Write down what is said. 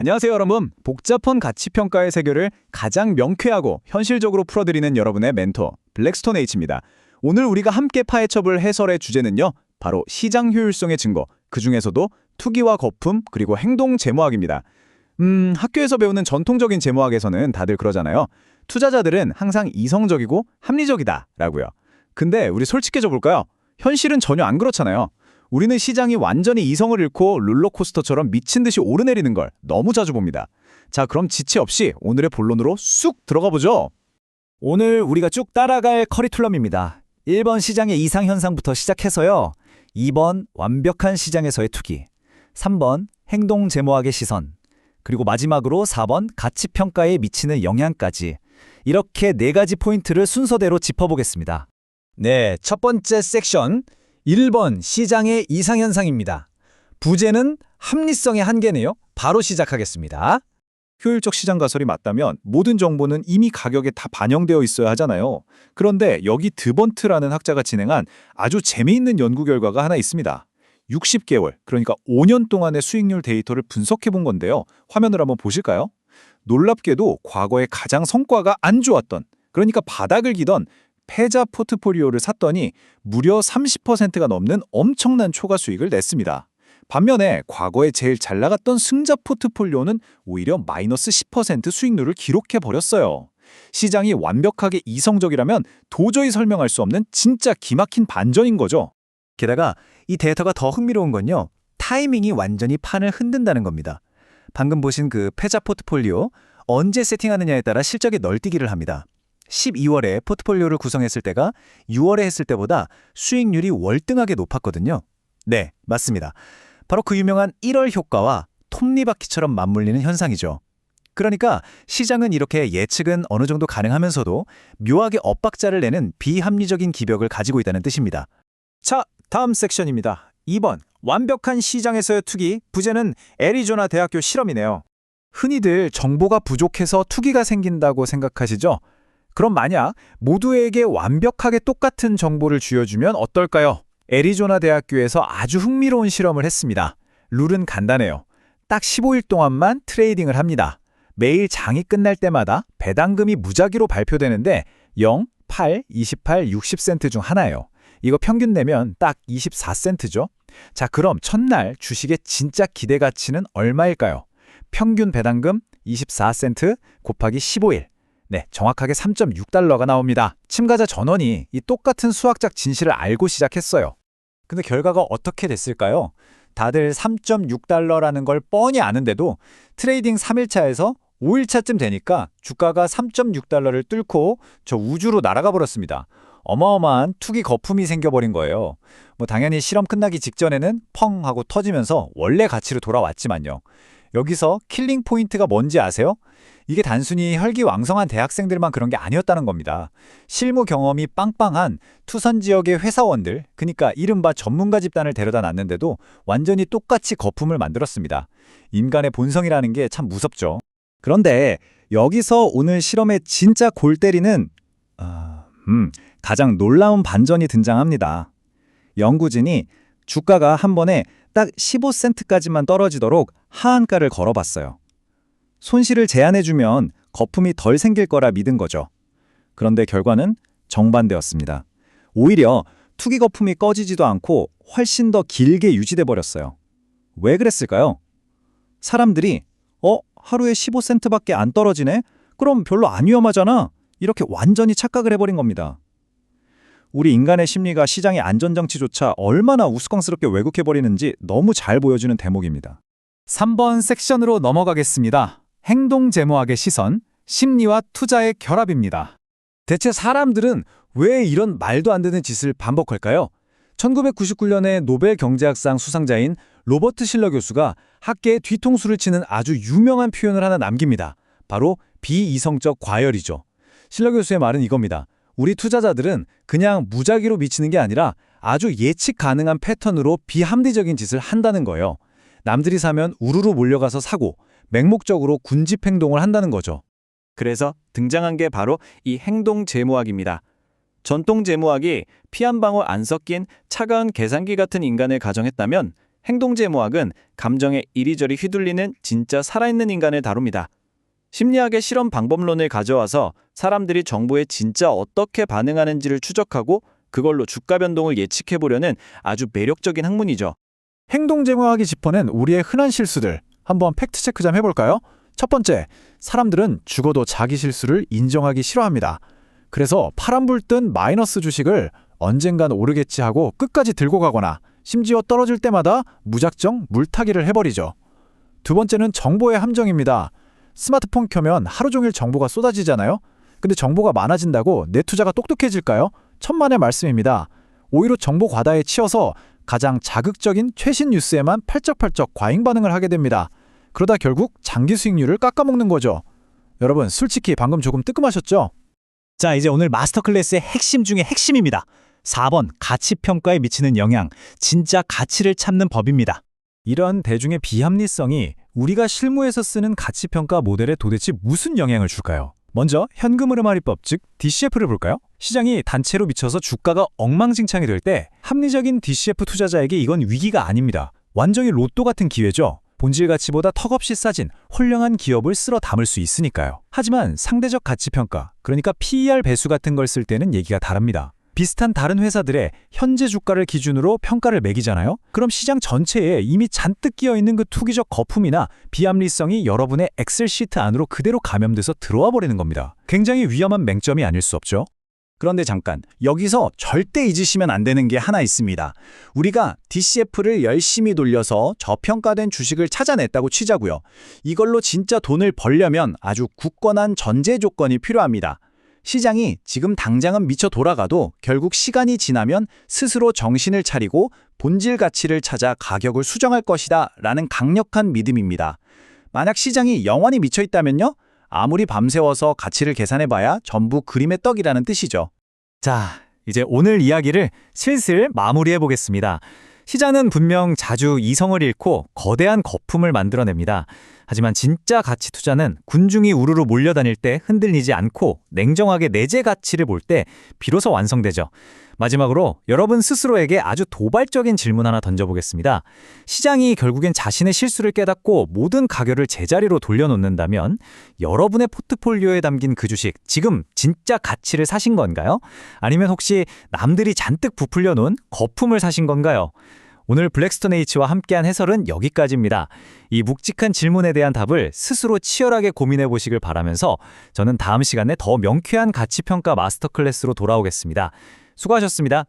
안녕하세요, 여러분. 복잡한 가치평가의 세계를 가장 명쾌하고 현실적으로 풀어드리는 여러분의 멘토 블랙스톤 H입니다. 오늘 우리가 함께 파헤쳐볼 해설의 주제는요, 바로 시장 효율성의 증거, 그중에서도 투기와 거품, 그리고 행동 재무학입니다. 학교에서 배우는 전통적인 재무학에서는 다들 그러잖아요. 투자자들은 항상 이성적이고 합리적이다 라고요. 근데 우리 솔직해져 볼까요? 현실은 전혀 안 그렇잖아요. 우리는 시장이 완전히 이성을 잃고 롤러코스터처럼 미친 듯이 오르내리는 걸 너무 자주 봅니다. 자, 그럼 지체 없이 오늘의 본론으로 쑥 들어가 보죠. 오늘 우리가 쭉 따라갈 커리큘럼입니다. 1번 시장의 이상현상부터 시작해서요. 2번 완벽한 시장에서의 투기, 3번 행동 재무학의 시선, 그리고 마지막으로 4번 가치평가에 미치는 영향까지 이렇게 4가지 포인트를 순서대로 짚어보겠습니다. 네, 첫 번째 섹션 1번 시장의 이상현상입니다. 부제는 합리성의 한계네요. 바로 시작하겠습니다. 효율적 시장 가설이 맞다면 모든 정보는 이미 가격에 다 반영되어 있어야 하잖아요. 그런데 여기 드번트라는 학자가 진행한 아주 재미있는 연구 결과가 하나 있습니다. 60개월, 그러니까 5년 동안의 수익률 데이터를 분석해 본 건데요. 화면을 한번 보실까요? 놀랍게도 과거에 가장 성과가 안 좋았던, 그러니까 바닥을 기던 패자 포트폴리오를 샀더니 무려 30%가 넘는 엄청난 초과 수익을 냈습니다. 반면에 과거에 제일 잘 나갔던 승자 포트폴리오는 오히려 마이너스 10% 수익률을 기록해버렸어요. 시장이 완벽하게 이성적이라면 도저히 설명할 수 없는 진짜 기막힌 반전인 거죠. 게다가 이 데이터가 더 흥미로운 건요. 타이밍이 완전히 판을 흔든다는 겁니다. 방금 보신 그 패자 포트폴리오, 언제 세팅하느냐에 따라 실적이 널뛰기를 합니다. 12월에 포트폴리오를 구성했을 때가 6월에 했을 때보다 수익률이 월등하게 높았거든요. 네, 맞습니다. 바로 그 유명한 1월 효과와 톱니바퀴처럼 맞물리는 현상이죠. 그러니까 시장은 이렇게 예측은 어느 정도 가능하면서도 묘하게 엇박자를 내는 비합리적인 기벽을 가지고 있다는 뜻입니다. 자, 다음 섹션입니다. 2번 완벽한 시장에서의 투기, 부제는 애리조나 대학교 실험이네요. 흔히들 정보가 부족해서 투기가 생긴다고 생각하시죠? 그럼 만약 모두에게 완벽하게 똑같은 정보를 쥐어주면 어떨까요? 애리조나 대학교에서 아주 흥미로운 실험을 했습니다. 룰은 간단해요. 딱 15일 동안만 트레이딩을 합니다. 매일 장이 끝날 때마다 배당금이 무작위로 발표되는데 0, 8, 28, 60센트 중 하나예요. 이거 평균 내면 딱 24센트죠. 자, 그럼 첫날 주식의 진짜 기대 가치는 얼마일까요? 평균 배당금 24센트 곱하기 15일. 네, 정확하게 3.6달러가 나옵니다. 참가자 전원이 이 똑같은 수학적 진실을 알고 시작했어요. 근데 결과가 어떻게 됐을까요? 다들 3.6달러라는 걸 뻔히 아는데도 트레이딩 3일차에서 5일차쯤 되니까 주가가 3.6달러를 뚫고 저 우주로 날아가 버렸습니다. 어마어마한 투기 거품이 생겨버린 거예요. 당연히 실험 끝나기 직전에는 펑 하고 터지면서 원래 가치로 돌아왔지만요. 여기서 킬링 포인트가 뭔지 아세요? 이게 단순히 혈기왕성한 대학생들만 그런 게 아니었다는 겁니다. 실무 경험이 빵빵한 투선 지역의 회사원들, 그러니까 이른바 전문가 집단을 데려다 놨는데도 완전히 똑같이 거품을 만들었습니다. 인간의 본성이라는 게 참 무섭죠. 그런데 여기서 오늘 실험의 진짜 골 때리는 가장 놀라운 반전이 등장합니다. 연구진이 주가가 한 번에 딱 15센트까지만 떨어지도록 하한가를 걸어봤어요. 손실을 제한해주면 거품이 덜 생길 거라 믿은 거죠. 그런데 결과는 정반대였습니다. 오히려 투기 거품이 꺼지지도 않고 훨씬 더 길게 유지돼 버렸어요. 왜 그랬을까요? 사람들이 하루에 15센트밖에 안 떨어지네? 그럼 별로 안 위험하잖아. 이렇게 완전히 착각을 해버린 겁니다. 우리 인간의 심리가 시장의 안전장치조차 얼마나 우스꽝스럽게 왜곡해버리는지 너무 잘 보여주는 대목입니다. 3번 섹션으로 넘어가겠습니다. 행동 재무학의 시선, 심리와 투자의 결합입니다. 대체 사람들은 왜 이런 말도 안 되는 짓을 반복할까요? 1999년에 노벨 경제학상 수상자인 로버트 실러 교수가 학계에 뒤통수를 치는 아주 유명한 표현을 하나 남깁니다. 바로 비이성적 과열이죠. 실러 교수의 말은 이겁니다. 우리 투자자들은 그냥 무작위로 미치는 게 아니라 아주 예측 가능한 패턴으로 비합리적인 짓을 한다는 거예요. 남들이 사면 우르르 몰려가서 사고 맹목적으로 군집 행동을 한다는 거죠. 그래서 등장한 게 바로 이 행동 재무학입니다. 전통 재무학이 피 한 방울 안 섞인 차가운 계산기 같은 인간을 가정했다면 행동제모학은 감정에 이리저리 휘둘리는 진짜 살아있는 인간을 다룹니다. 심리학의 실험 방법론을 가져와서 사람들이 정보에 진짜 어떻게 반응하는지를 추적하고 그걸로 주가 변동을 예측해보려는 아주 매력적인 학문이죠. 행동제모학이 짚어낸 우리의 흔한 실수들 한번 팩트체크 좀 해볼까요? 첫 번째, 사람들은 죽어도 자기 실수를 인정하기 싫어합니다. 그래서 파란불 뜬 마이너스 주식을 언젠간 오르겠지 하고 끝까지 들고 가거나 심지어 떨어질 때마다 무작정 물타기를 해버리죠. 두 번째는 정보의 함정입니다. 스마트폰 켜면 하루 종일 정보가 쏟아지잖아요. 근데 정보가 많아진다고 내 투자가 똑똑해질까요? 천만의 말씀입니다. 오히려 정보 과다에 치여서 가장 자극적인 최신 뉴스에만 팔쩍팔쩍 과잉 반응을 하게 됩니다. 그러다 결국 장기 수익률을 깎아먹는 거죠. 여러분, 솔직히 방금 조금 뜨끔하셨죠? 자, 이제 오늘 마스터 클래스의 핵심 중에 핵심입니다. 4번 가치평가에 미치는 영향, 진짜 가치를 찾는 법입니다. 이런 대중의 비합리성이 우리가 실무에서 쓰는 가치평가 모델에 도대체 무슨 영향을 줄까요? 먼저 현금흐름알이법 즉 DCF를 볼까요? 시장이 단체로 미쳐서 주가가 엉망진창이 될 때 합리적인 DCF 투자자에게 이건 위기가 아닙니다. 완전히 로또 같은 기회죠. 본질 가치보다 턱없이 싸진 홀령한 기업을 쓸어 담을 수 있으니까요. 하지만 상대적 가치평가, 그러니까 PER 배수 같은 걸 쓸 때는 얘기가 다릅니다. 비슷한 다른 회사들의 현재 주가를 기준으로 평가를 매기잖아요. 그럼 시장 전체에 이미 잔뜩 끼어있는 그 투기적 거품이나 비합리성이 여러분의 엑셀 시트 안으로 그대로 감염돼서 들어와 버리는 겁니다. 굉장히 위험한 맹점이 아닐 수 없죠. 그런데 잠깐, 여기서 절대 잊으시면 안 되는 게 하나 있습니다. 우리가 DCF를 열심히 돌려서 저평가된 주식을 찾아냈다고 치자고요. 이걸로 진짜 돈을 벌려면 아주 굳건한 전제 조건이 필요합니다. 시장이 지금 당장은 미쳐 돌아가도 결국 시간이 지나면 스스로 정신을 차리고 본질 가치를 찾아 가격을 수정할 것이다 라는 강력한 믿음입니다. 만약 시장이 영원히 미쳐 있다면요? 아무리 밤새워서 가치를 계산해봐야 전부 그림의 떡이라는 뜻이죠. 자, 이제 오늘 이야기를 슬슬 마무리해 보겠습니다. 시장은 분명 자주 이성을 잃고 거대한 거품을 만들어냅니다. 하지만 진짜 가치 투자는 군중이 우르르 몰려다닐 때 흔들리지 않고 냉정하게 내재 가치를 볼 때 비로소 완성되죠. 마지막으로 여러분 스스로에게 아주 도발적인 질문 하나 던져보겠습니다. 시장이 결국엔 자신의 실수를 깨닫고 모든 가격을 제자리로 돌려놓는다면 여러분의 포트폴리오에 담긴 그 주식 지금 진짜 가치를 사신 건가요? 아니면 혹시 남들이 잔뜩 부풀려 놓은 거품을 사신 건가요? 오늘 블랙스톤 H와 함께한 해설은 여기까지입니다. 이 묵직한 질문에 대한 답을 스스로 치열하게 고민해 보시길 바라면서 저는 다음 시간에 더 명쾌한 가치평가 마스터 클래스로 돌아오겠습니다. 수고하셨습니다.